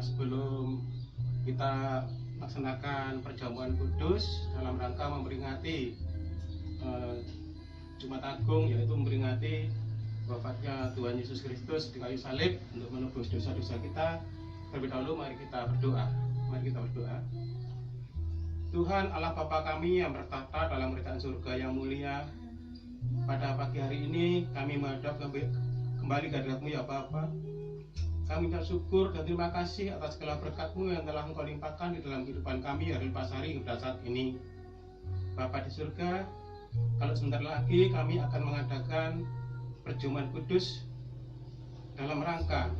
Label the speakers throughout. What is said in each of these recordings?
Speaker 1: Sebelum kita laksanakan perjamuan kudus dalam rangka memperingati Jumat Agung, yaitu memperingati wafatnya Tuhan Yesus Kristus di kayu salib untuk menebus dosa-dosa kita, terlebih dahulu mari kita berdoa. Tuhan Allah Bapa kami yang bertata dalam kerajaan surga yang mulia, pada pagi hari ini kami menghadap kembali ke hadirat-Mu ya Bapa. Kami ucap syukur dan terima kasih atas segala berkat-Mu yang telah Engkau limpahkan di dalam kehidupan kami hari Pasari hingga saat ini. Bapa di surga, kalau sebentar lagi kami akan mengadakan perjamuan kudus dalam rangka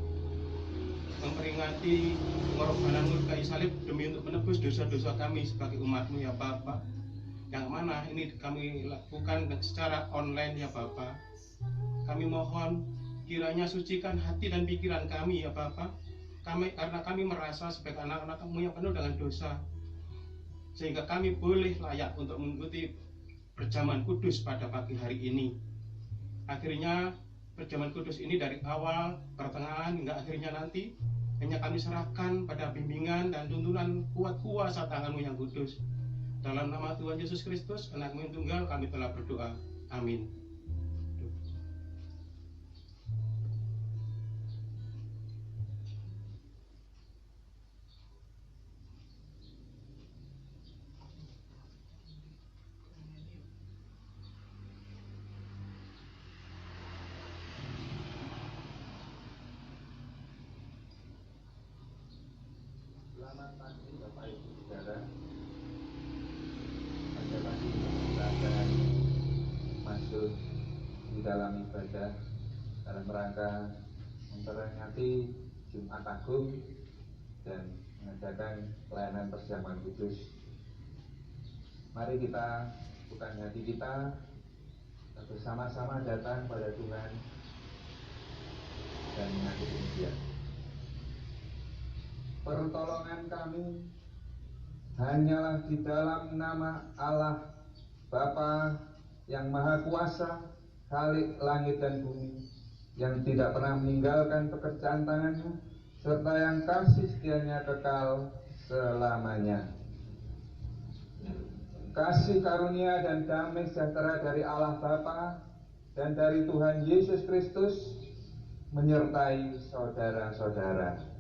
Speaker 1: memperingati pengorbanan-Mu di kayu salib demi untuk menebus dosa-dosa kami sebagai umat-Mu ya Bapa. Yang mana ini kami lakukan secara online ya Bapa. Kami mohon kiranya sucikan hati dan pikiran kami ya Bapa. Karena kami merasa sebagai anak-anak-Mu yang penuh dengan dosa, sehingga kami boleh layak untuk mengikuti perjamuan kudus pada pagi hari ini. Akhirnya perjamuan kudus ini dari awal, pertengahan hingga akhirnya nanti hanya kami serahkan pada bimbingan dan tuntunan kuat kuasa tangan-Mu yang kudus. Dalam nama Tuhan Yesus Kristus, Anak-Mu yang tunggal, kami telah berdoa. Amin.
Speaker 2: Selamat pagi Bapak Ibu Saudara. Pada pagi ini kita akan masuk di dalam ibadah dalam rangka memperingati Jumat Agung dan mengadakan pelayanan perjamuan kudus. Mari kita bukan hati kita bersama-sama datang pada Tuhan dan mengasihi Dia. Pertolongan kami hanyalah di dalam nama Allah Bapa yang Maha Kuasa, Khalik langit dan bumi, yang tidak pernah meninggalkan pekerjaan tangannya, serta yang kasih setianya kekal selamanya. Kasih karunia dan damai sejahtera dari Allah Bapa dan dari Tuhan Yesus Kristus menyertai saudara-saudara.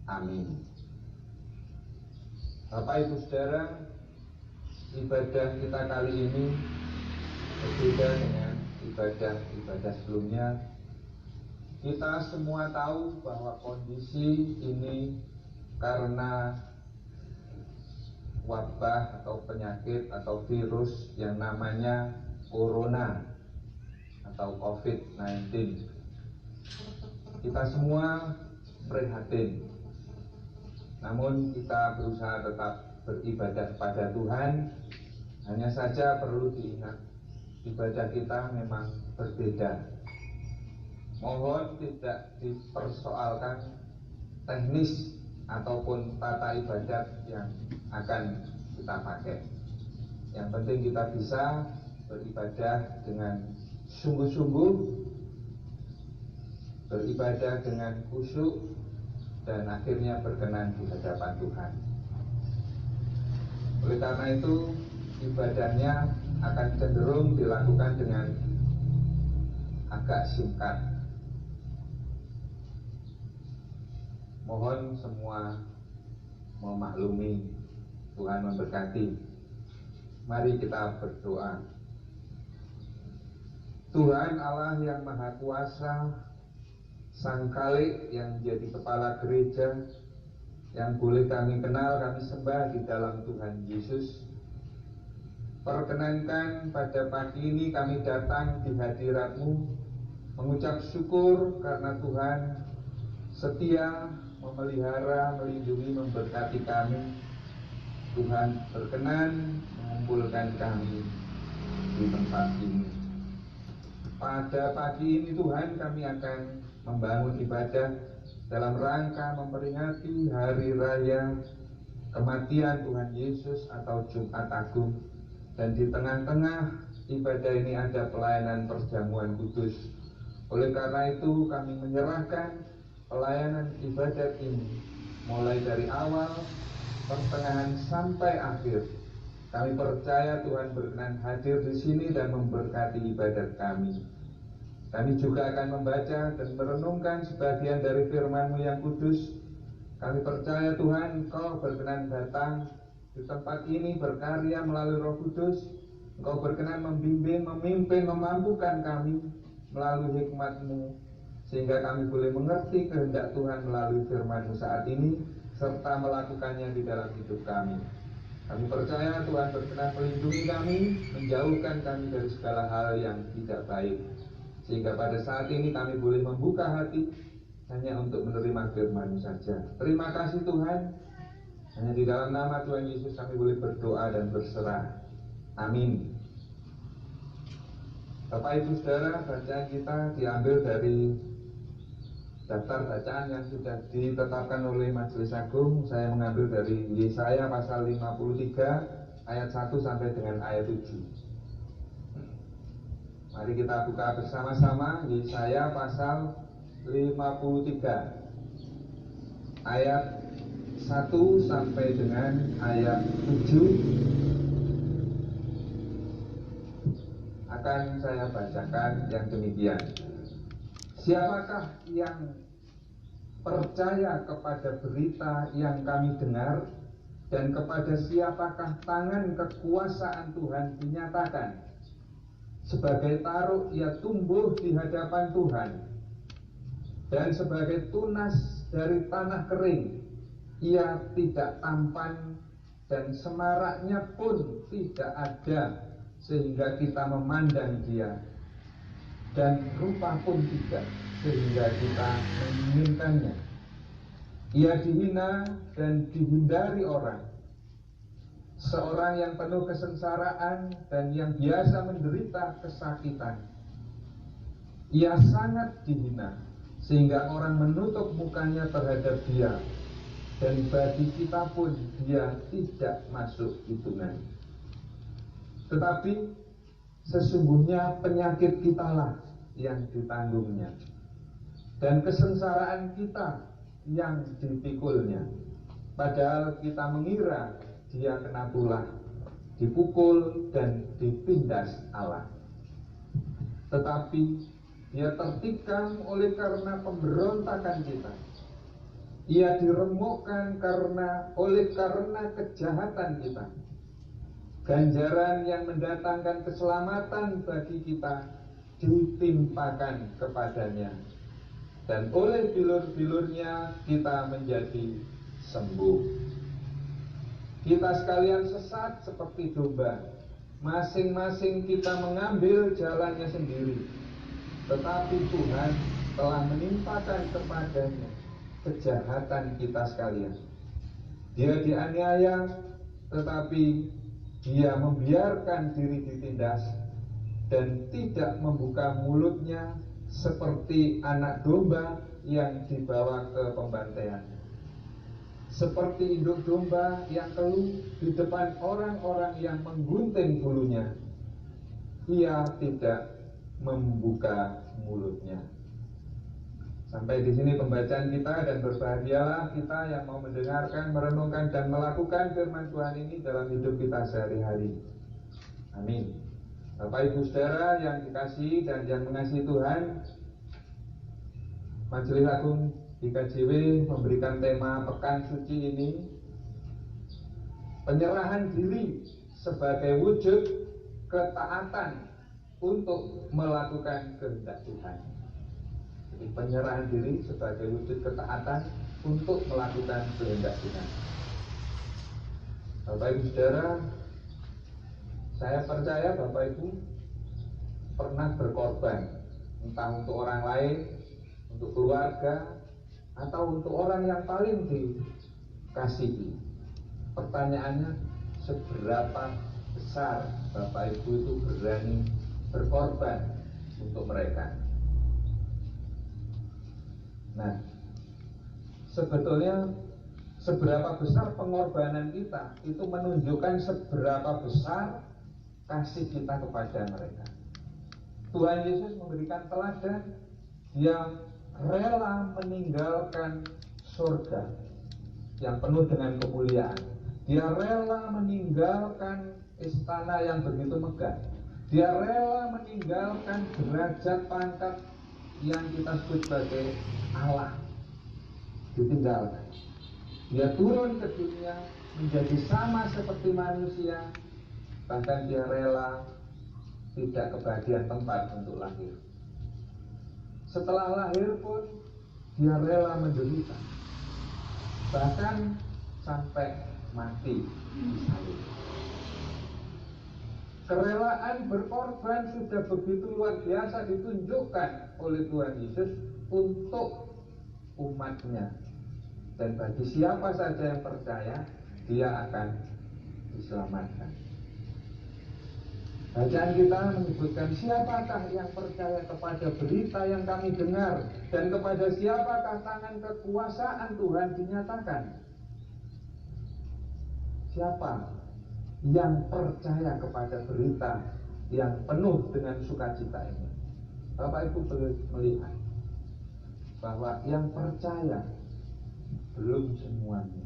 Speaker 2: Amin. Bapak Ibu Saudara, ibadah kita kali ini berbeda dengan ibadah sebelumnya. Kita semua tahu bahwa kondisi ini karena wabah atau penyakit atau virus yang namanya Corona atau COVID-19. Kita semua prihatin. Namun kita berusaha tetap beribadah kepada Tuhan. Hanya saja perlu diingat, ibadah kita memang berbeda. Mohon tidak dipersoalkan teknis ataupun tata ibadat yang akan kita pakai. Yang penting kita bisa beribadah dengan sungguh-sungguh, beribadah dengan khusyuk, dan akhirnya berkenan di hadapan Tuhan. Oleh karena itu, ibadahnya akan cenderung dilakukan dengan agak singkat. Mohon semua memaklumi, Tuhan memberkati. Mari kita berdoa. Tuhan Allah yang Maha Kuasa, Sang Khalik yang menjadi kepala gereja, yang boleh kami kenal, kami sembah di dalam Tuhan Yesus. Perkenankan pada pagi ini kami datang di hadirat-Mu, mengucap syukur karena Tuhan setia memelihara, melindungi, memberkati kami. Tuhan berkenan mengumpulkan kami di tempat ini. Pada pagi ini Tuhan, kami akan membangun ibadah dalam rangka memperingati hari raya kematian Tuhan Yesus atau Jumat Agung. Dan di tengah-tengah ibadah ini ada pelayanan perjamuan kudus. Oleh karena itu kami menyerahkan pelayanan ibadat ini, mulai dari awal, pertengahan sampai akhir. Kami percaya Tuhan berkenan hadir di sini dan memberkati ibadat kami. Kami juga akan membaca dan merenungkan sebagian dari firman-Mu yang kudus. Kami percaya Tuhan, Engkau berkenan datang di tempat ini berkarya melalui Roh Kudus. Engkau berkenan membimbing, memimpin, memampukan kami melalui hikmat-Mu, sehingga kami boleh mengerti kehendak Tuhan melalui firman-Mu saat ini, serta melakukannya di dalam hidup kami. Kami percaya Tuhan berkenan melindungi kami, menjauhkan kami dari segala hal yang tidak baik, sehingga pada saat ini kami boleh membuka hati hanya untuk menerima firman-Mu saja. Terima kasih Tuhan. Hanya di dalam nama Tuhan Yesus kami boleh berdoa dan berserah. Amin. Bapak Ibu Saudara, bacaan kita diambil dari daftar bacaan yang sudah ditetapkan oleh Majelis Agung. Saya mengambil dari Yesaya pasal 53 ayat 1 sampai dengan ayat 7. Mari kita buka bersama-sama Yesaya pasal 53 ayat 1 sampai dengan ayat 7. Akan saya bacakan yang demikian. Siapakah yang percaya kepada berita yang kami dengar, dan kepada siapakah tangan kekuasaan Tuhan dinyatakan? Sebagai taruk ia tumbuh di hadapan Tuhan, dan sebagai tunas dari tanah kering ia tidak tampan, dan semaraknya pun tidak ada, sehingga kita memandang dia, dan rupa pun tidak, sehingga kita menginginkannya. Ia dihina dan dihindari orang, seorang yang penuh kesengsaraan dan yang biasa menderita kesakitan. Ia sangat dihina, sehingga orang menutup mukanya terhadap dia, dan bagi kita pun dia tidak masuk hitungan. Tetapi sesungguhnya penyakit kitalah yang ditanggungnya, dan kesengsaraan kita yang dipikulnya. Padahal kita mengira dia kena tulah, dipukul dan ditindas Allah. Tetapi dia tertikam oleh karena pemberontakan kita, ia diremukkan oleh karena kejahatan kita. Ganjaran yang mendatangkan keselamatan bagi kita ditimpakan kepadanya, dan oleh bilur-bilurnya kita menjadi sembuh. Kita sekalian sesat seperti domba, masing-masing kita mengambil jalannya sendiri. Tetapi Tuhan telah menimpakan kepadanya kejahatan kita sekalian. Dia dianiaya, tetapi dia membiarkan diri ditindas, dan tidak membuka mulutnya, seperti anak domba yang dibawa ke pembantaian. Seperti induk domba yang keluh di depan orang-orang yang menggunting bulunya, ia tidak membuka mulutnya. Sampai di sini pembacaan kita, dan berbahagialah kita yang mau mendengarkan, merenungkan, dan melakukan firman Tuhan ini dalam hidup kita sehari-hari. Amin. Bapak Ibu Saudara yang dikasihi dan yang mengasihi Tuhan, Majelis Agung GKJW memberikan tema Pekan Suci ini, penyerahan diri sebagai wujud ketaatan untuk melakukan kehendak Tuhan. Jadi penyerahan diri sebagai wujud ketaatan untuk melakukan kehendak Tuhan. Bapak Ibu Saudara, saya percaya Bapak Ibu pernah berkorban, entah untuk orang lain, untuk keluarga, atau untuk orang yang paling dikasihi. Pertanyaannya, seberapa besar Bapak Ibu itu berani berkorban untuk mereka? Nah, sebetulnya seberapa besar pengorbanan kita itu menunjukkan seberapa besar kasih kita kepada mereka. Tuhan Yesus memberikan teladan. Dia rela meninggalkan surga yang penuh dengan kemuliaan. Dia rela meninggalkan istana yang begitu megah. Dia rela meninggalkan derajat pangkat yang kita sebut sebagai Allah. Ditinggalkan. Dia turun ke dunia menjadi sama seperti manusia. Bahkan dia rela tidak kebagian tempat untuk lahir. Setelah lahir pun dia rela menderita, bahkan sampai mati di salib. Kerelaan berkorban sudah begitu luar biasa ditunjukkan oleh Tuhan Yesus untuk umatnya. Dan bagi siapa saja yang percaya, dia akan diselamatkan. Bacaan kita menyebutkan siapakah yang percaya kepada berita yang kami dengar, dan kepada siapakah tangan kekuasaan Tuhan dinyatakan. Siapa yang percaya kepada berita yang penuh dengan sukacita ini? Bapak Ibu boleh melihat bahwa yang percaya belum semuanya.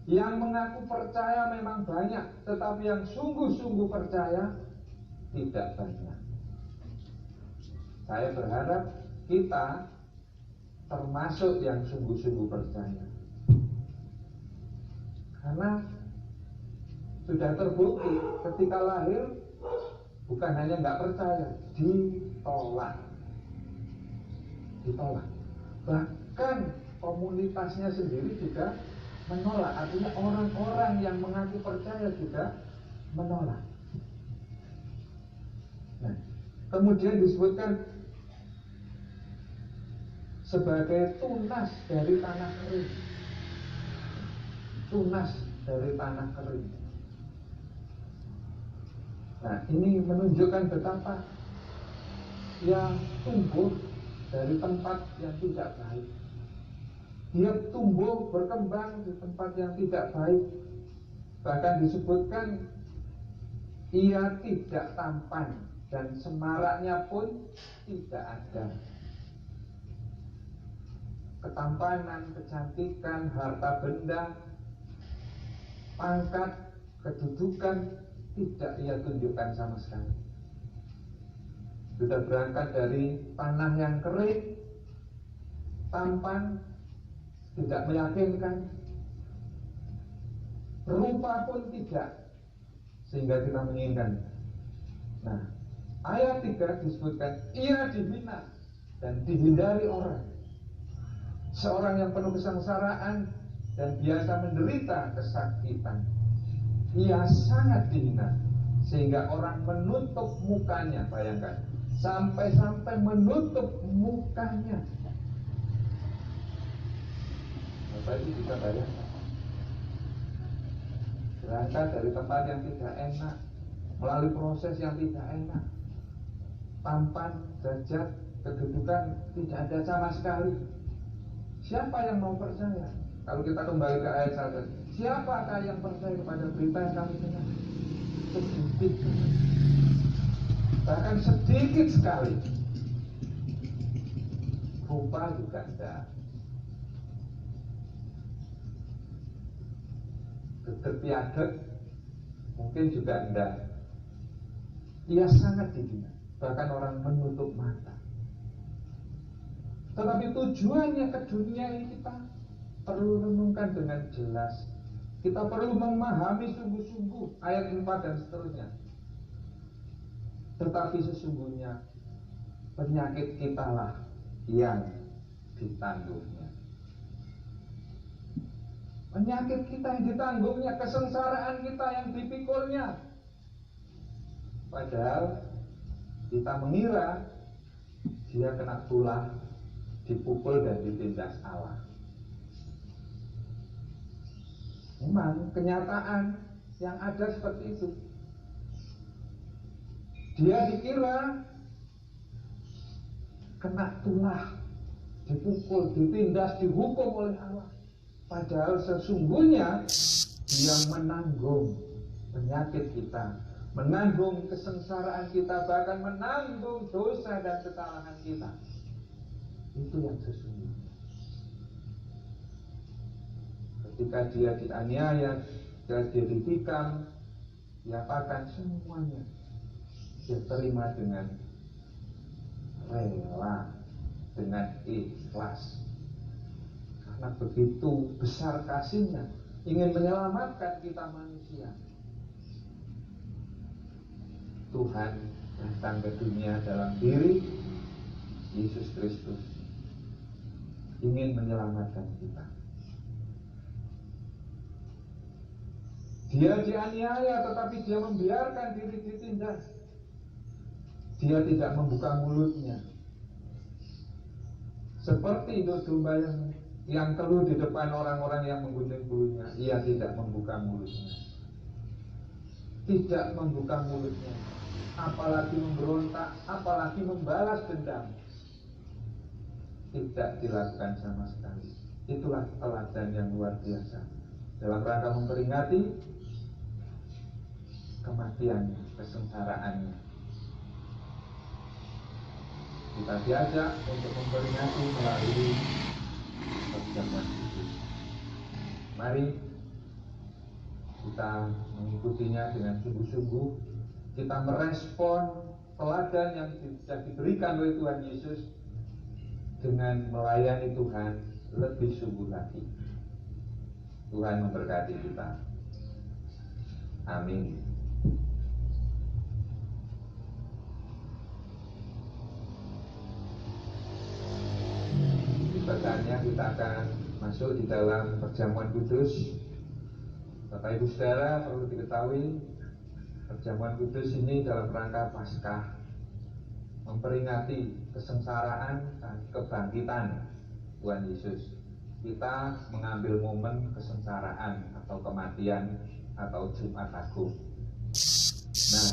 Speaker 2: Yang mengaku percaya memang banyak, tetapi yang sungguh-sungguh percaya tidak banyak. Saya berharap kita termasuk yang sungguh-sungguh percaya, karena sudah terbukti ketika lahir bukan hanya nggak percaya, ditolak. Bahkan komunitasnya sendiri juga menolak. Artinya orang-orang yang mengaku percaya juga menolak. Nah, kemudian disebutkan sebagai tunas dari tanah kering. Tunas dari tanah kering. Nah, ini menunjukkan betapa dia tumbuh dari tempat yang tidak baik. Dia tumbuh berkembang di tempat yang tidak baik. Bahkan disebutkan ia tidak tampan dan semaraknya pun tidak ada. Ketampanan, kecantikan, harta benda, pangkat, kedudukan tidak ia tunjukkan sama sekali. Sudah berangkat dari tanah yang kering, tampan, tidak meyakinkan, rupa pun tidak, sehingga kita menginginkan. Nah, ayat 3 disebutkan ia dihina dan dihindari orang. Seorang yang penuh kesengsaraan dan biasa menderita kesakitan. Ia sangat dihina sehingga orang menutup mukanya. Bayangkan, sampai-sampai menutup mukanya. Bapak Ibu bisa bayangkan, berangkat dari tempat yang tidak enak, melalui proses yang tidak enak, tampan, derajat, kedudukan tidak ada sama sekali. Siapa yang mau percaya? Kalau kita kembali ke ayat 1, siapakah yang percaya kepada berita yang kami dengar? Sedikit, bahkan sedikit sekali. Rupa juga tidak. Piaget mungkin juga tidak. Ia sangat dihina, bahkan orang menutup mata. Tetapi tujuannya ke dunia ini kita perlu renungkan dengan jelas. Kita perlu memahami sungguh-sungguh ayat 4 dan seterusnya. Tetapi sesungguhnya penyakit kita lah yang ditanggungnya. Penyakit kita yang ditanggungnya, kesengsaraan kita yang dipikulnya. Padahal kita mengira dia kena tulah, dipukul dan ditindas Allah. Memang kenyataan yang ada seperti itu. Dia dikira kena tulah, dipukul, ditindas, dihukum oleh Allah. Padahal sesungguhnya dia menanggung penyakit kita, menanggung kesengsaraan kita, bahkan menanggung dosa dan kesalahan kita. Itu yang sesungguhnya. Ketika dia dianiaya, dia ditikam, diapakan, semuanya dia terima dengan rela, dengan ikhlas. Karena begitu besar kasihnya, ingin menyelamatkan kita manusia. Tuhan datang ke dunia dalam diri Yesus Kristus, ingin menyelamatkan kita. Dia dianiaya, tetapi dia membiarkan diri ditindas. Dia tidak membuka mulutnya. Seperti induk domba yang keluh di depan orang-orang yang menggunting bulunya, ia tidak membuka mulutnya. Tidak membuka mulutnya, apalagi memberontak, apalagi membalas dendam. Tidak dilakukan sama sekali. Itulah teladan yang luar biasa dalam rangka memperingati kematiannya, kesengsaraannya. Kita diajak untuk memperingati melalui perjamuan kudus. Mari kita mengikutinya dengan sungguh-sungguh. Kita merespon teladan yang sudah diberikan oleh Tuhan Yesus dengan melayani Tuhan lebih sungguh lagi. Tuhan memberkati kita. Amin. Bacaannya kita akan masuk di dalam perjamuan kudus. Bapak Ibu Saudara, perlu diketahui perjamuan kudus ini dalam rangka Paskah, memperingati kesengsaraan dan kebangkitan Tuhan Yesus. Kita mengambil momen kesengsaraan atau kematian atau Jumat Agung. Nah,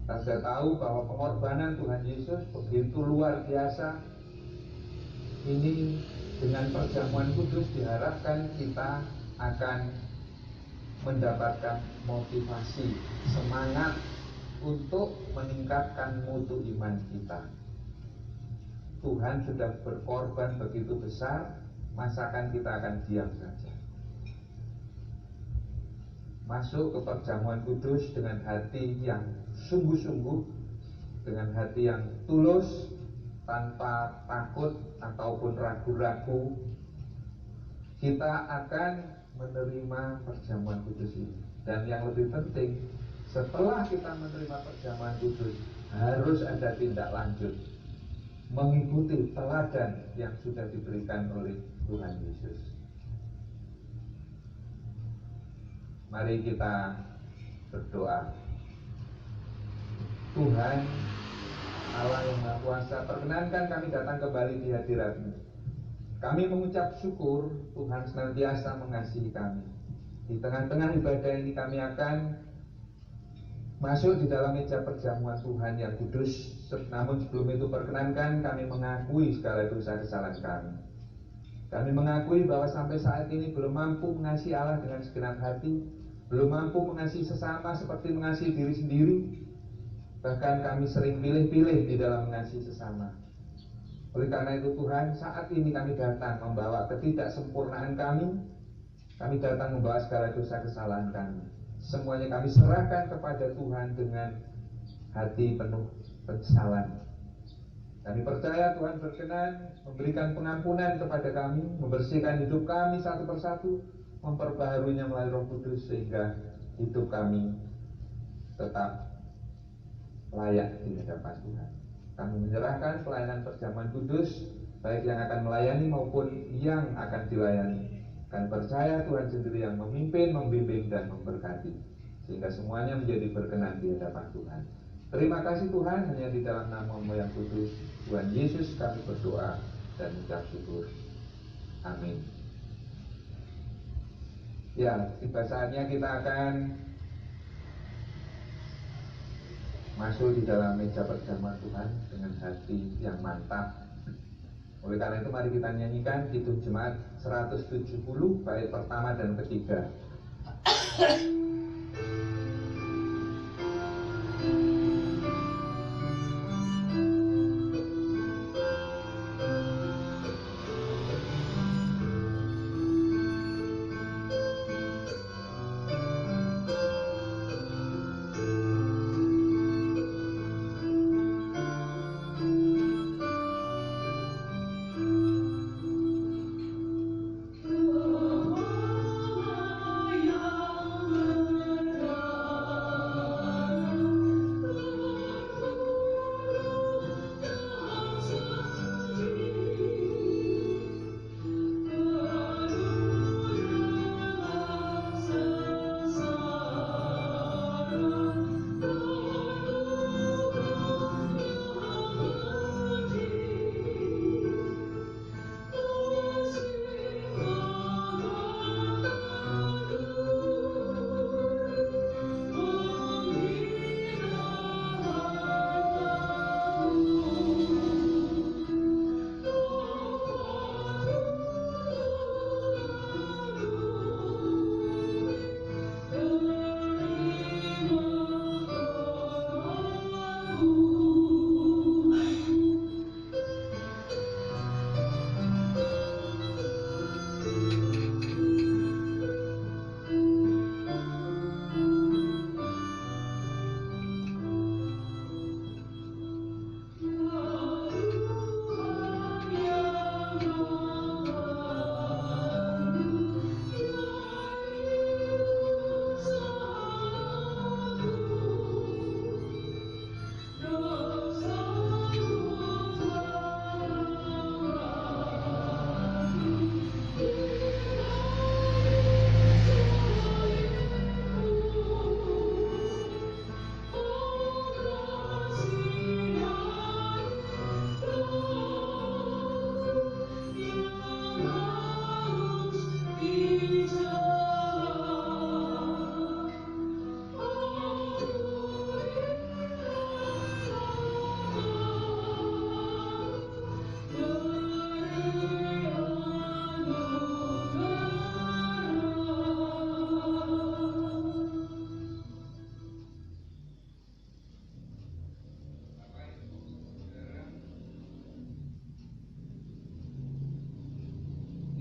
Speaker 2: kita sudah tahu bahwa pengorbanan Tuhan Yesus begitu luar biasa. Ini dengan perjamuan kudus diharapkan kita akan mendapatkan motivasi, semangat untuk meningkatkan mutu iman kita. Tuhan sudah berkorban begitu besar, masakan kita akan diam saja? Masuk ke perjamuan kudus dengan hati yang sungguh-sungguh, dengan hati yang tulus, tanpa takut ataupun ragu-ragu, kita akan menerima perjamuan kudus ini. Dan yang lebih penting, setelah kita menerima perjamuan kudus, harus ada tindak lanjut, mengikuti teladan yang sudah diberikan oleh Tuhan Yesus. Mari kita berdoa. Tuhan Allah yang Maha Kuasa, perkenankan kami datang kembali di hadirat-Mu. Kami mengucap syukur Tuhan senantiasa mengasihi kami. Di tengah-tengah ibadah ini kami akan masuk di dalam meja perjamuan Tuhan yang kudus. Namun sebelum itu perkenankan kami mengakui segala dosa kesalahan kami. Kami mengakui bahwa sampai saat ini belum mampu mengasihi Allah dengan segenap hati, belum mampu mengasihi sesama seperti mengasihi diri sendiri. Bahkan kami sering pilih-pilih di dalam mengasihi sesama. Oleh karena itu Tuhan, saat ini kami datang membawa ketidaksempurnaan kami. Kami datang membawa segala dosa kesalahan kami. Semuanya kami serahkan kepada Tuhan dengan hati penuh penyesalan. Kami percaya Tuhan berkenan memberikan pengampunan kepada kami, membersihkan hidup kami satu persatu, memperbaharuinya melalui Roh Kudus sehingga hidup kami tetap layak di hadapan Tuhan. Kami menyerahkan pelayanan perjamuan kudus, baik yang akan melayani maupun yang akan dilayani. Kami percaya Tuhan sendiri yang memimpin, membimbing, dan memberkati, sehingga semuanya menjadi berkenan di hadapan Tuhan. Terima kasih Tuhan, hanya di dalam nama-Mu yang kudus, Tuhan Yesus, kami berdoa dan mengucap syukur. Amin. Ya, tiba saatnya kita akan masuk di dalam meja perjamuan Tuhan dengan hati yang mantap. Oleh karena itu mari kita nyanyikan Kidung Jemaat 170 bait pertama dan ketiga.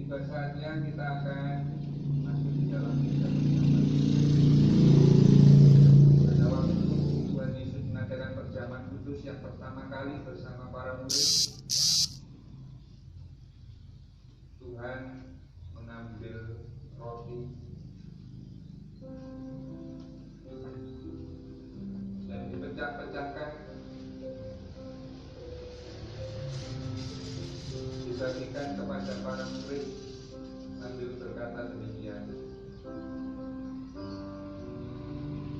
Speaker 2: Tiba saatnya kita akan masuk di dalam ibadah bersama. Pada waktu Tuhan Yesus mengadakan perjamuan kudus yang pertama kali bersama para murid, Tuhan mengambil roti dan dipecah-pecahkan, dibagikan kepada para murid sambil berkata demikian,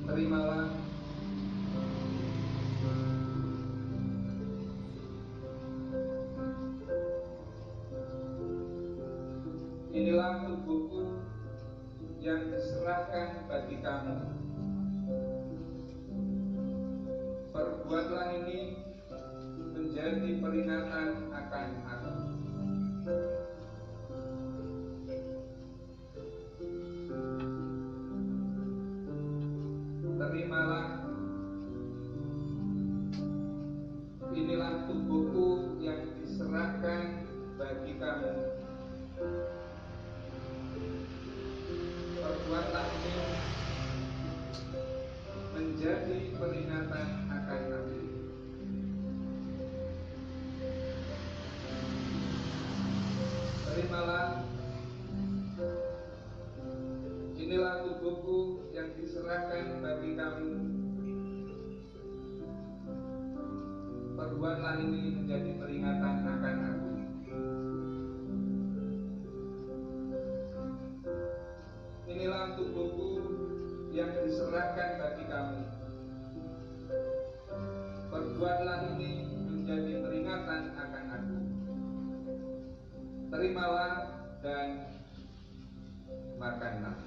Speaker 2: terimalah, inilah tubuhku yang diserahkan bagi kamu. Perbuatlah ini menjadi peringatan akan aku. Terimalah, inilah tubuhku yang diserahkan bagi kamu. Perbuatlah ini menjadi peringatan akan aku. Terimalah, inilah tubuhku yang diserahkan bagi kamu. Perbuatlah ini menjadi peringatan akan aku. Inilah tubuhku yang diserahkan bagi kamu. Perbuatlah ini menjadi peringatan akan aku. Terimalah dan makanlah.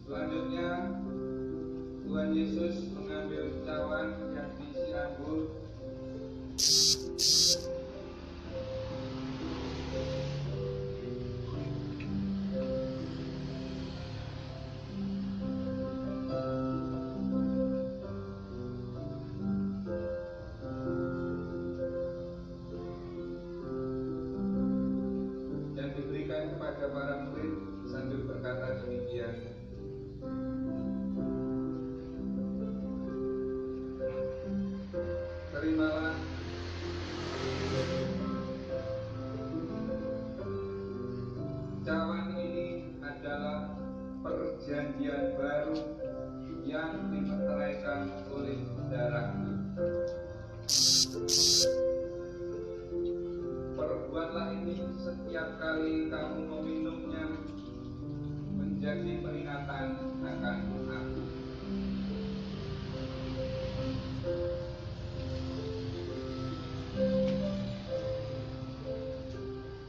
Speaker 2: Selanjutnya, Tuhan Yesus mengambil cawan yang diisi anggur, dan diberikan kepada para murid sambil berkata demikian, terimalah, cawan ini adalah perjanjian baru yang dimeteraikan oleh darahku. Perbuatlah ini setiap kali kamu meminumnya menjadi peringatan akan aku.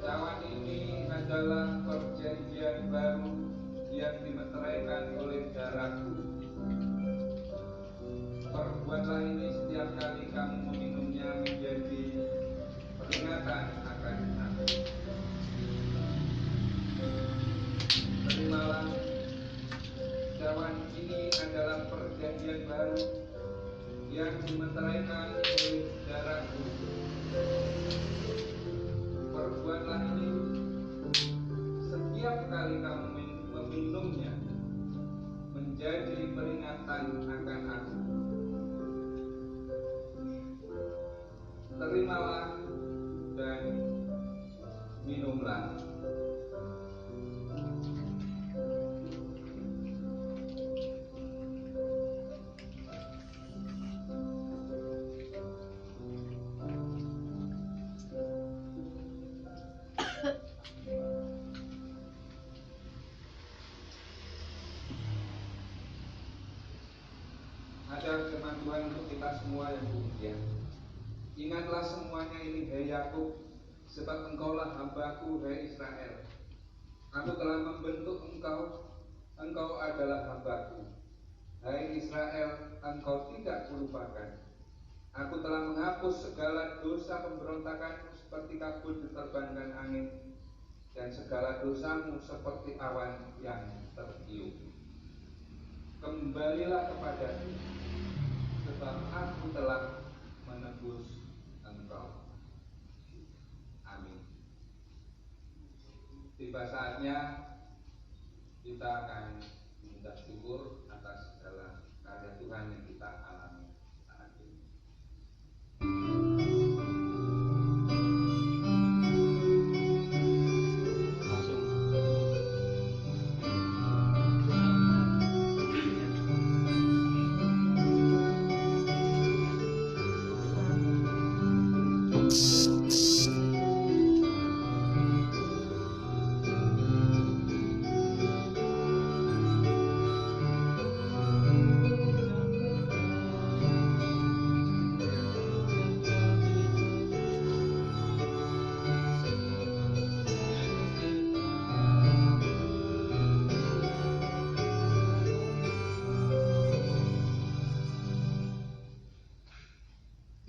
Speaker 2: Cawan ini adalah perjanjian baru yang dimeteraikan oleh darahku. Perbuatlah ini setiap kali kamu meminumnya menjadi peringatan akan aku. Terimalah, cawan ini adalah perjanjian baru yang dimeteraikan oleh darahku. Perbuatlah ini setiap kali kamu meminumnya menjadi peringatan akan aku. Terimalah dan minumlah. Ada firman Tuhan untuk kita semua yang demikian. Ingatlah semuanya ini, hai Yakub, sebab engkaulah hambaku, hai Israel. Aku telah membentuk engkau, engkau adalah hambaku. Hai Israel, engkau tidak kulupakan. Aku telah menghapus segala dosa pemberontakanmu seperti kabut diterbangkan angin, dan segala dosamu seperti awan yang tertiup. Kembalilah kepadaku, sebab aku telah menebus engkau. Amin. Tiba saatnya kita akan mengucap syukur atas segala karya Tuhan yang kita alami saat ini.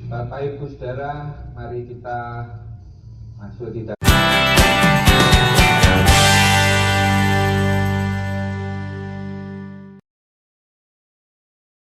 Speaker 2: Bapak Ibu Saudara, mari kita masuk di dalam